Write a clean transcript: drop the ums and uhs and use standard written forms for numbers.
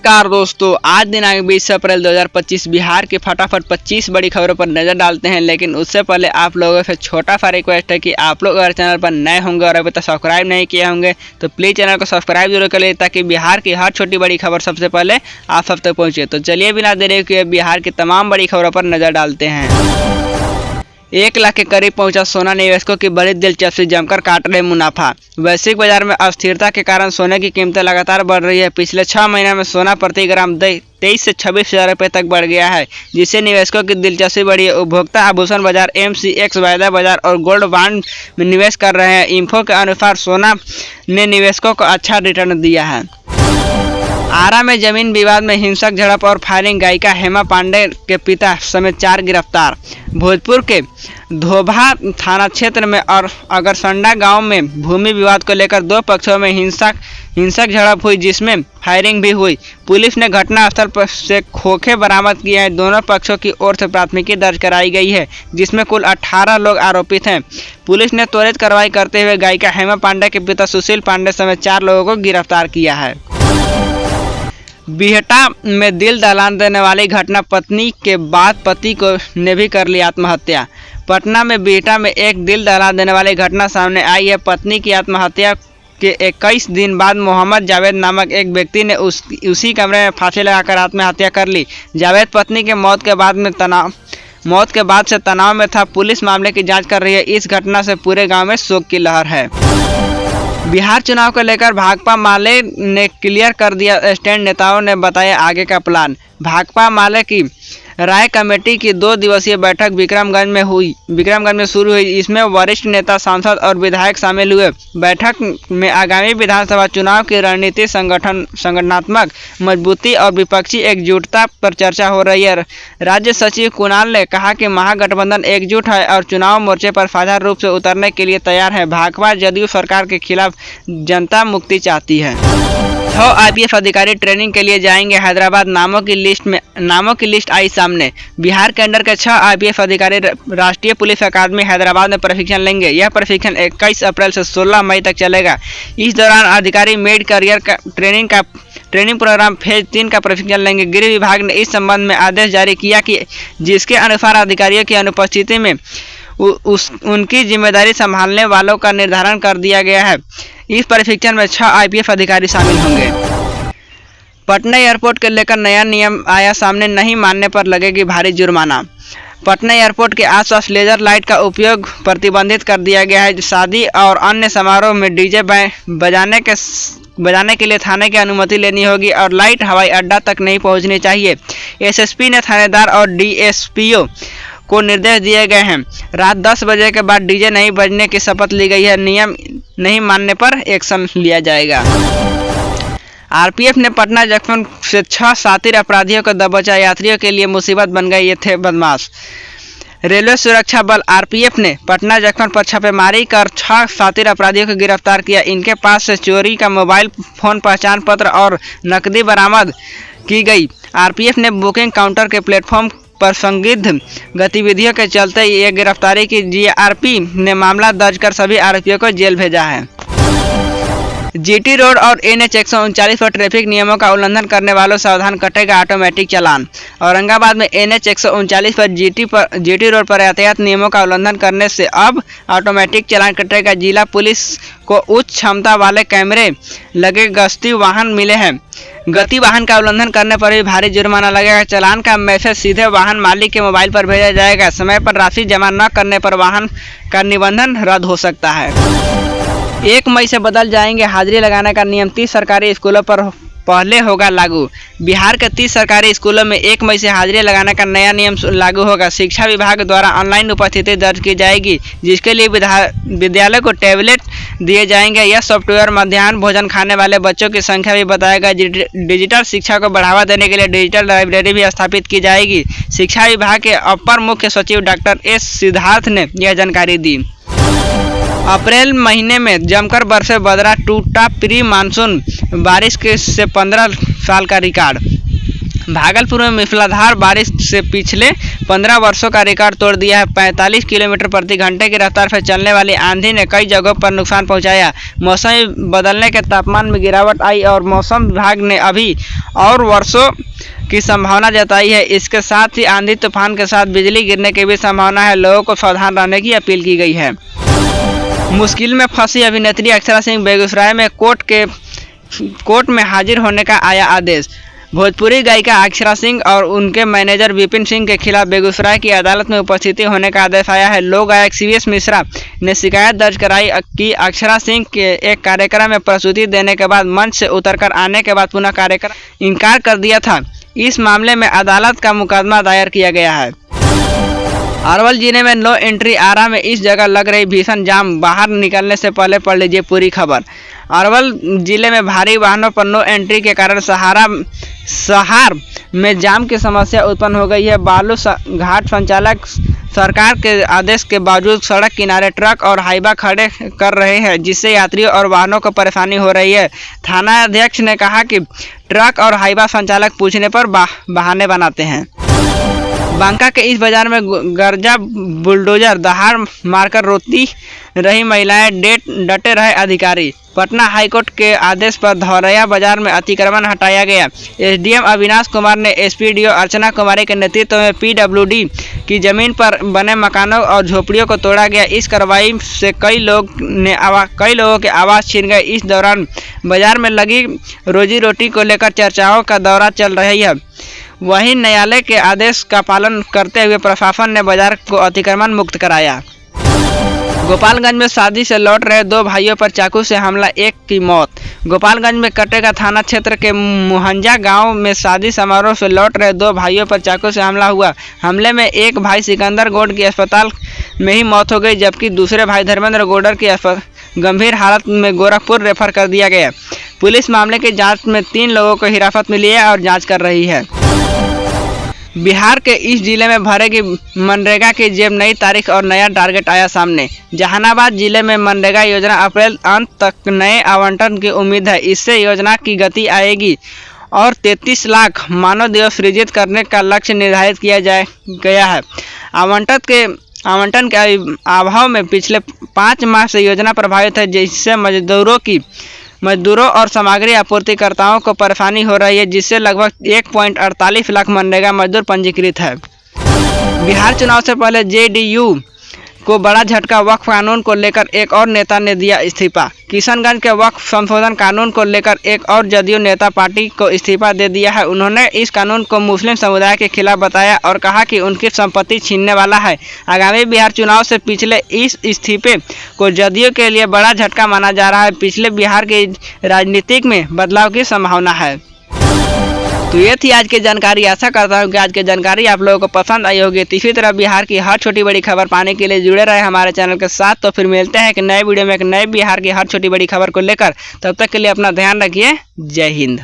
नमस्कार दोस्तों, आज दिनांक 20 अप्रैल 2025 बिहार की फटाफट 25 बड़ी खबरों पर नजर डालते हैं। लेकिन उससे पहले आप लोगों से छोटा सा रिक्वेस्ट है कि आप लोग अगर चैनल पर नए होंगे और अभी तक सब्सक्राइब नहीं किए होंगे तो प्लीज़ चैनल को सब्सक्राइब जरूर करें ताकि बिहार की हर छोटी बड़ी खबर सबसे पहले आप सब तक पहुँचे। तो चलिए बिना देरी किए बिहार की तमाम बड़ी खबरों पर नजर डालते हैं। 1 लाख के करीब पहुंचा सोना, निवेशकों की बड़ी दिलचस्पी, जमकर काट रहे मुनाफा। वैश्विक बाजार में अस्थिरता के कारण सोने की कीमतें लगातार बढ़ रही है। पिछले 6 महीनों में सोना प्रति ग्राम 23 से 26 हज़ार रुपये तक बढ़ गया है, जिससे निवेशकों की दिलचस्पी बढ़ी है। उपभोक्ता आभूषण बाजार, MCX वायदा बाजार और गोल्ड बॉन्ड में निवेश कर रहे हैं। इंफो के अनुसार सोना ने निवेशकों को अच्छा रिटर्न दिया है। आरा में जमीन विवाद में हिंसक झड़प और फायरिंग, गायिका हेमा पांडे के पिता समेत 4 गिरफ्तार। भोजपुर के धोबा थाना क्षेत्र में और अगरसंडा गांव में भूमि विवाद को लेकर 2 पक्षों में हिंसक झड़प हुई, जिसमें फायरिंग भी हुई। पुलिस ने घटनास्थल पर से खोखे बरामद किए हैं। दोनों पक्षों की ओर से प्राथमिकी दर्ज कराई गई है, जिसमें कुल 18 लोग आरोपित हैं। पुलिस ने त्वरित कार्रवाई करते हुए गायिका हेमा पांडे के पिता सुशील पांडे समेत 4 लोगों को गिरफ्तार किया है। बिहटा में दिल दहला देने वाली घटना, पत्नी के बाद पति को ने भी कर ली आत्महत्या। पटना में बिहटा में एक दिल दहला देने वाली घटना सामने आई है। पत्नी की आत्महत्या के 21 दिन बाद मोहम्मद जावेद नामक एक व्यक्ति ने उसी कमरे में फांसी लगाकर आत्महत्या कर ली। जावेद पत्नी के मौत के बाद से तनाव में था। पुलिस मामले की जांच कर रही है। इस घटना से पूरे गांव में शोक की लहर है। बिहार चुनाव को लेकर भाकपा माले ने क्लियर कर दिया स्टैंड, नेताओं ने बताया आगे का प्लान। भाकपा माले की राय कमेटी की 2 दिवसीय बैठक विक्रमगंज में शुरू हुई। इसमें वरिष्ठ नेता, सांसद और विधायक शामिल हुए। बैठक में आगामी विधानसभा चुनाव की रणनीति, संगठनात्मक मजबूती और विपक्षी एकजुटता पर चर्चा हो रही है। राज्य सचिव कुणाल ने कहा कि महागठबंधन एकजुट है और चुनाव मोर्चे पर साझा रूप से उतरने के लिए तैयार है। भाकपा जदयू सरकार के खिलाफ जनता मुक्ति चाहती है। 6 IPS अधिकारी ट्रेनिंग के लिए जाएंगे हैदराबाद। नामों की लिस्ट आई सामने। बिहार के अंडर के 6 IPS अधिकारी राष्ट्रीय पुलिस अकादमी हैदराबाद में प्रशिक्षण लेंगे। यह प्रशिक्षण 21 अप्रैल से 16 मई तक चलेगा। इस दौरान अधिकारी मिड करियर का ट्रेनिंग प्रोग्राम फेज 3 का प्रशिक्षण लेंगे। गृह विभाग ने इस संबंध में आदेश जारी किया कि जिसके अनुसार अधिकारियों की अनुपस्थिति में उनकी जिम्मेदारी संभालने वालों का निर्धारण कर दिया गया है। इस प्रशिक्षण में 6 IPS अधिकारी शामिल होंगे। पटना एयरपोर्ट को लेकर नया नियम आया सामने, नहीं मानने पर लगेगी भारी जुर्माना। पटना एयरपोर्ट के आसपास लेजर लाइट का उपयोग प्रतिबंधित कर दिया गया है। शादी और अन्य समारोह में डीजे बजाने के लिए थाने की अनुमति लेनी होगी और लाइट हवाई अड्डा तक नहीं पहुंचनी चाहिए। SSP ने थानेदार और DSPO को निर्देश दिए गए हैं। रात 10 बजे के बाद डीजे नहीं बजने की शपथ ली गई है। नियम नहीं मानने पर एक्शन लिया जाएगा। RPF ने पटना जंक्शन से 6 शातिर अपराधियों को दबोचा। यात्रियों के लिए मुसीबत बन गए ये थे बदमाश। रेलवे सुरक्षा बल RPF ने पटना जंक्शन पर छापेमारी कर 6 शातिर अपराधियों को गिरफ्तार किया। इनके पास से चोरी का मोबाइल फोन, पहचान पत्र और नकदी बरामद की गई। RPF ने बुकिंग काउंटर के प्लेटफॉर्म पर संदिग्ध गतिविधियों के चलते ये गिरफ्तारी की। GRP ने मामला दर्ज कर सभी आरोपियों को जेल भेजा है। GT रोड और NH 139 पर ट्रैफिक नियमों का उल्लंघन करने वालों सावधान, कटेगा ऑटोमेटिक चालान। औरंगाबाद में NH 139 पर GT रोड पर यातायात नियमों का उल्लंघन करने से अब ऑटोमेटिक चालान कटेगा। जिला पुलिस को उच्च क्षमता वाले कैमरे लगे गश्ती वाहन मिले हैं। गति वाहन का उल्लंघन करने पर भी भारी जुर्माना लगेगा। चालान का मैसेज सीधे वाहन मालिक के मोबाइल पर भेजा जाएगा। समय पर राशि जमा न करने पर वाहन का निबंधन रद्द हो सकता है। 1 मई से बदल जाएंगे हाजिरी लगाने का नियम। 30 सरकारी स्कूलों पर पहले होगा लागू। बिहार के 30 सरकारी स्कूलों में 1 मई से हाजिरी लगाने का नया नियम लागू होगा। शिक्षा विभाग द्वारा ऑनलाइन उपस्थिति दर्ज की जाएगी, जिसके लिए विद्यालय को टैबलेट दिए जाएंगे। यह सॉफ्टवेयर मध्याह्न भोजन खाने वाले बच्चों की संख्या भी बताएगा। डिजिटल शिक्षा को बढ़ावा देने के लिए डिजिटल लाइब्रेरी भी स्थापित की जाएगी। शिक्षा विभाग के अपर मुख्य सचिव डॉक्टर S सिद्धार्थ ने यह जानकारी दी। अप्रैल महीने में जमकर बरसे बदरा, टूटा प्री मानसून बारिश के से 15 साल का रिकॉर्ड। भागलपुर में मूसलाधार बारिश से पिछले 15 वर्षों का रिकॉर्ड तोड़ दिया है। 45 किलोमीटर प्रति घंटे की रफ्तार से चलने वाली आंधी ने कई जगहों पर नुकसान पहुंचाया। मौसम बदलने के तापमान में गिरावट आई और मौसम विभाग ने अभी और वर्षों की संभावना जताई है। इसके साथ ही आंधी तूफान के साथ बिजली गिरने की भी संभावना है। लोगों को सावधान रहने की अपील की गई है। मुश्किल में फंसी अभिनेत्री अक्षरा सिंह, बेगूसराय में कोर्ट में हाजिर होने का आया आदेश। भोजपुरी गायिका अक्षरा सिंह और उनके मैनेजर विपिन सिंह के खिलाफ बेगूसराय की अदालत में उपस्थिति होने का आदेश आया है। लोक गायक सीवीएस मिश्रा ने शिकायत दर्ज कराई कि अक्षरा सिंह के एक कार्यक्रम में प्रस्तुति देने के बाद मंच से उतरकर आने के बाद पुनः कार्यक्रम इनकार कर दिया था। इस मामले में अदालत का मुकदमा दायर किया गया है। अरवल जिले में नो एंट्री आरा में इस जगह लग रही भीषण जाम, बाहर निकलने से पहले पढ़ लीजिए पूरी खबर। अरवल जिले में भारी वाहनों पर नो एंट्री के कारण सहार में जाम की समस्या उत्पन्न हो गई है। बालू घाट संचालक सरकार के आदेश के बावजूद सड़क किनारे ट्रक और हाइवा खड़े कर रहे हैं, जिससे यात्रियों और वाहनों को परेशानी हो रही है। थाना अध्यक्ष ने कहा कि ट्रक और हाइवा संचालक पूछने पर बहाने बनाते हैं। बांका के इस बाजार में गर्जा बुलडोजर दहाड़ मारकर रोती रही महिलाएं, डटे रहे अधिकारी। पटना हाईकोर्ट के आदेश पर धौरैया बाजार में अतिक्रमण हटाया गया। एसडीएम अविनाश कुमार ने एसपीडीओ अर्चना कुमारी के नेतृत्व में पीडब्ल्यूडी की जमीन पर बने मकानों और झोपड़ियों को तोड़ा गया। इस कार्रवाई से कई लोगों के आवास छीन गए। इस दौरान बाजार में लगी रोजी रोटी को लेकर चर्चाओं का दौरा चल रही है। वहीं न्यायालय के आदेश का पालन करते हुए प्रशासन ने बाजार को अतिक्रमण मुक्त कराया। गोपालगंज में शादी से लौट रहे दो भाइयों पर चाकू से हमला, एक की मौत। गोपालगंज में कटेगा थाना क्षेत्र के मुहंजा गांव में शादी समारोह से लौट रहे दो भाइयों पर चाकू से हमला हुआ। हमले में एक भाई सिकंदर गौड़ की अस्पताल में ही मौत हो गई, जबकि दूसरे भाई धर्मेंद्र गौड़ की गंभीर हालत में गोरखपुर रेफर कर दिया गया। पुलिस मामले की जाँच में 3 लोगों को हिरासत में लिए और जाँच कर रही है। बिहार के इस जिले में भरेगी मनरेगा की जेब, नई तारीख और नया टारगेट आया सामने। जहानाबाद जिले में मनरेगा योजना अप्रैल अंत तक नए आवंटन की उम्मीद है। इससे योजना की गति आएगी और 33 लाख मानव दिवस सृजित करने का लक्ष्य निर्धारित किया गया है। आवंटन के अभाव में पिछले 5 माह से योजना प्रभावित है, जिससे मजदूरों और सामग्री आपूर्तिकर्ताओं को परेशानी हो रही है, जिससे लगभग 1.48 लाख मनरेगा मजदूर पंजीकृत है। बिहार चुनाव से पहले जेडीयू को बड़ा झटका, वक्फ कानून को लेकर एक और नेता ने दिया इस्तीफा। किशनगंज के वक्फ संशोधन कानून को लेकर एक और जदयू नेता पार्टी को इस्तीफा दे दिया है। उन्होंने इस कानून को मुस्लिम समुदाय के खिलाफ बताया और कहा कि उनकी संपत्ति छीनने वाला है। आगामी बिहार चुनाव से पिछले इस इस्तीफे को जदयू के लिए बड़ा झटका माना जा रहा है। पिछले बिहार की राजनीतिक में बदलाव की संभावना है। तो ये थी आज की जानकारी। आशा करता हूँ कि आज की जानकारी आप लोगों को पसंद आई होगी। इसी तरह बिहार की हर छोटी बड़ी खबर पाने के लिए जुड़े रहे हमारे चैनल के साथ। तो फिर मिलते हैं एक नए वीडियो में एक नए बिहार की हर छोटी बड़ी खबर को लेकर। तब तक के लिए अपना ध्यान रखिए। जय हिंद।